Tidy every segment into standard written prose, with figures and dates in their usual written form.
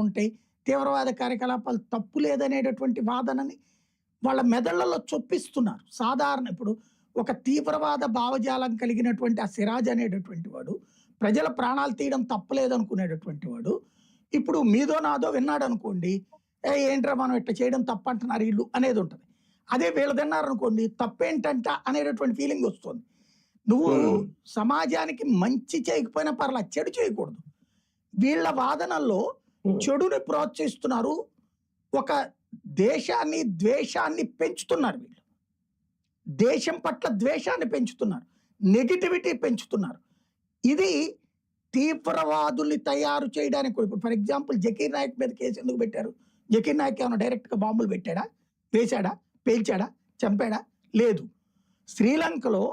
ఉంటాయి. తీవ్రవాద కార్యకలాపాలు తప్పు లేదనేటటువంటి వాదనని వాళ్ళ మెదళ్లలో చొప్పిస్తున్నారు. సాధారణ ఇప్పుడు ఒక తీవ్రవాద భావజాలం కలిగినటువంటి ఆ సిరాజ్ అనేటటువంటి వాడు, ప్రజల ప్రాణాలు తీయడం తప్పులేదనుకునేటటువంటి వాడు, ఇప్పుడు మీదో నాదో విన్నాడనుకోండి, ఏంట్రా మనం ఇట్లా చేయడం తప్పంటున్నారు ఈళ్ళు అనేదుంటది. అదే వీళ్ళు విన్నారనుకోండి, తప్పేంటంట అనేటటువంటి ఫీలింగ్ వస్తుంది. నువ్వు హ్మ్. సమాజానికి మంచి చేయకపోయినా పర్లా, చెడు చేయకూడదు. వీళ్ళ వాదనల్లో హ్మ్. చెడుని ప్రోత్సహిస్తున్నారు. ఒక దేశాన్ని, ద్వేషాన్ని పెంచుతున్నారు వీళ్ళు. దేశం పట్ల ద్వేషాన్ని పెంచుతున్నారు. నెగటివిటీ పెంచుతున్నారు. ఇది తీవ్రవాదుల్ని తయారు చేయడానికి కూడా ఇప్పుడు ఫర్ ఎగ్జాంపుల్ 'జకీర్ నాయక్' మీద కేసు ఎందుకు పెట్టారు? 'జకీర్ నాయక్' ఏమన్నా డైరెక్ట్‌గా బాంబులు పెట్టాడా? వేశాడా? పేల్చాడా? చంపాడా? లేదు. శ్రీలంకలో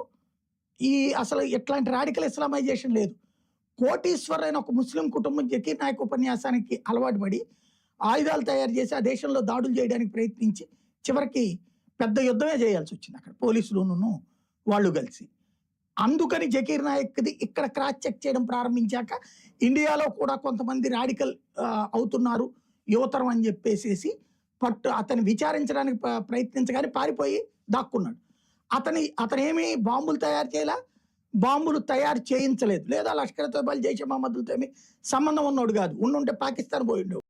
అసలు ఇట్లాంటి రాడికల్ ఇస్లామైజేషన్ లేదు. కోటీశ్వరులైన ఒక ముస్లిం కుటుంబం 'జకీర్ నాయక్' ఉపన్యాసానికి అలవాటు పడి, ఆయుధాలు తయారు చేసి ఆ దేశంలో దాడులు చేయడానికి ప్రయత్నించి, చివరికి పెద్ద యుద్ధమే చేయాల్సొచ్చింది అక్కడ పోలీసులును వాళ్ళు కలిసి. అందుకని 'జకీర్ నాయక్‌ది' ఇక్కడ క్రాస్ చెక్ చేయడం ప్రారంభించాక, ఇండియాలో కూడా కొంతమంది రాడికల్ అవుతున్నారు యువతరం అని చెప్పేసేసి అతన్ని విచారించడానికి ప్రయత్నించగానే పారిపోయి దాక్కున్నాడు. అతనేమి బాంబులు తయారు చేయలా, బాంబులు తయారు చేయించలేదు. లేదా లష్కర్-ఏ-తోయిబా, జైష్-ఏ-మహమ్మద్‌లతో ఏమి సంబంధం ఉన్నోడు కాదు. ఉండుంటే పాకిస్తాన్ పోయిండు.